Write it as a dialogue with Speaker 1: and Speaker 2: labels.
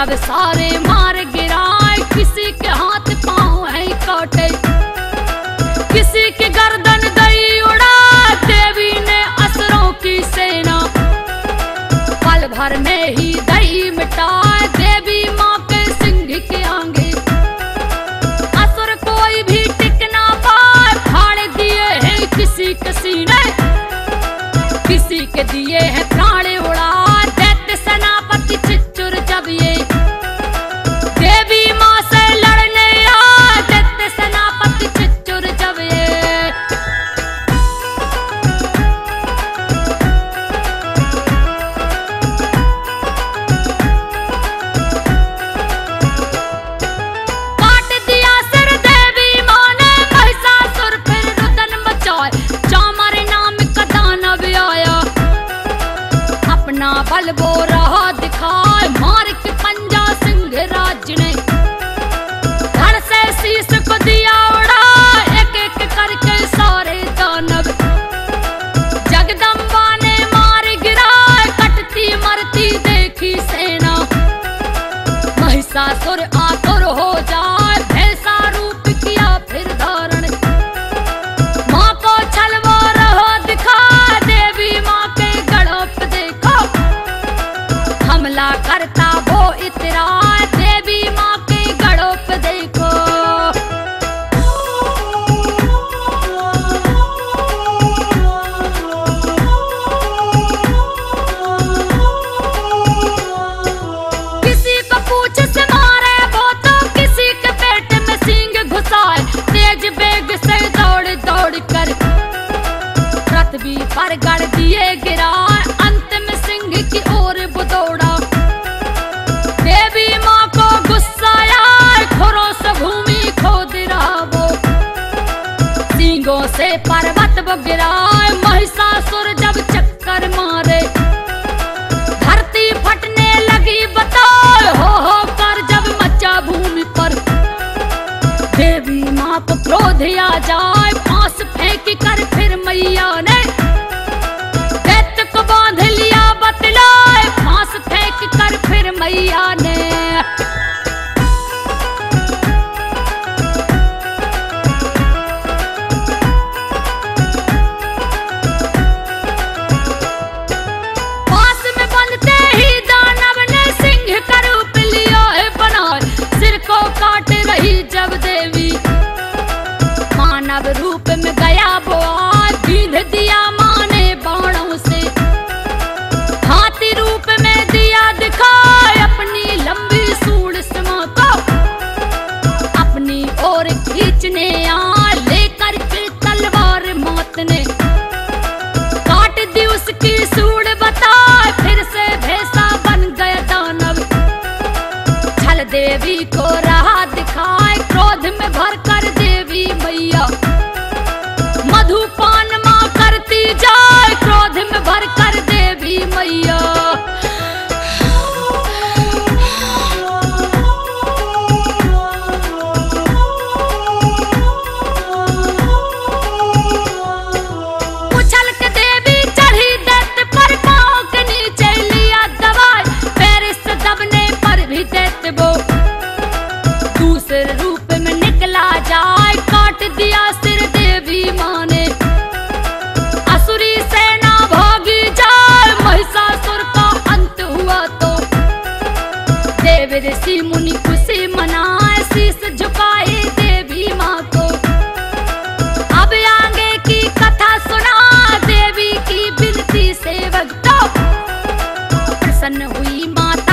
Speaker 1: दानव सारे मार गिराए, किसी के हाथ पांव है काटे, किसी के गर्दन गई उड़ा, देवी ने असुरों की सेना पल भर में ही दई मिटाए। देवी माँ के सिंह के आगे असुर कोई भी टिक ना पाए, फाड़ दिए हैं किसी किसी ने, किसी के दिए हैं प्राण उड़ा। दैत्य सेनापति चिच्चुर जब ये देवी माँ से लड़ने आए, दैत्य सेनापति चिच्चुर जब ये काट दिया सिर देवी माँ ने, महिषासुर फिर रुदन मचाए, चामर नाम का दानव आया, अपना बल वो रहा दिखाए, मार के पंजा सिंह राज ने धड़ से शीश को दिया उड़ा, एक एक करके सारे दानव जगदम्बा ने मार गिराए, कटती मरती देखी सेना, महिषासुर आतुर हो जाए, भैंसा रूप किया फिर धारण, माँ को छलवा रहा दिखा, देवी माँ के गढ़ों पे देखो हमला करता वो इतरा, देवी माँ के गढ़ों पे देखो। किसी को पूछ से मारे वो तो, किसी के पेट में सींग घुसाए, तेज बेग से दौड़ दौड़ कर पृथ्वी पर गड़ दिए गिराए, अंत में सिंह की ओर वो दौड़ा, देवी माँ को गुस्सा आया, खुरों से भूमि खोद रहा वो, सींगों से पर्वत वो गिराए, महिषासुर जब चक्कर मारे, धरती फटने लगी बताओ, हो कर जब मचा भूमि पर, देवी माँ को क्रोध आ जाए, फांस फेंक कर फिर मैया ने दैत्य को बांध लिया बतलाए, फांस फेंक कर फिर मैया ने फांस में बंधते ही दानव ने सिंह का रूप लिया है बनाए, सिर को काट रही जब देवी मानव रूप में गया वो आज, बींध दिया माँ ने बाणों से, हाथी रूप में दिया दिखाए, अपनी लंबी सूंड से माँ को अपनी ओर खींचने आ, लेकर के तलवार मौत ने काट दी उसकी सूंड बताए, फिर से भैंसा बन गया दानव, छल देवी को रहा दिखाए, क्रोध में भर कर देवी मैया मधुपान माँ करती जाए, क्रोध में भर कर देवी मैया उछल के देवी चढ़ी दैत्य पर, पाँव के नीचे लिया दबाए, पैर से दबने पर भी दैत्य वो दूसरे रूप में निकला जाए, काट दिया सिर देवी माँ ने, असुरी सेना भागी जाए, महिषासुर का अंत हुआ तो, देव ऋषि मुनि खुशी मनाए, शीश झुकाए देवी माँ को, अब आगे की कथा सुना, देवी की विनती से भक्तों प्रसन्न हुई माता।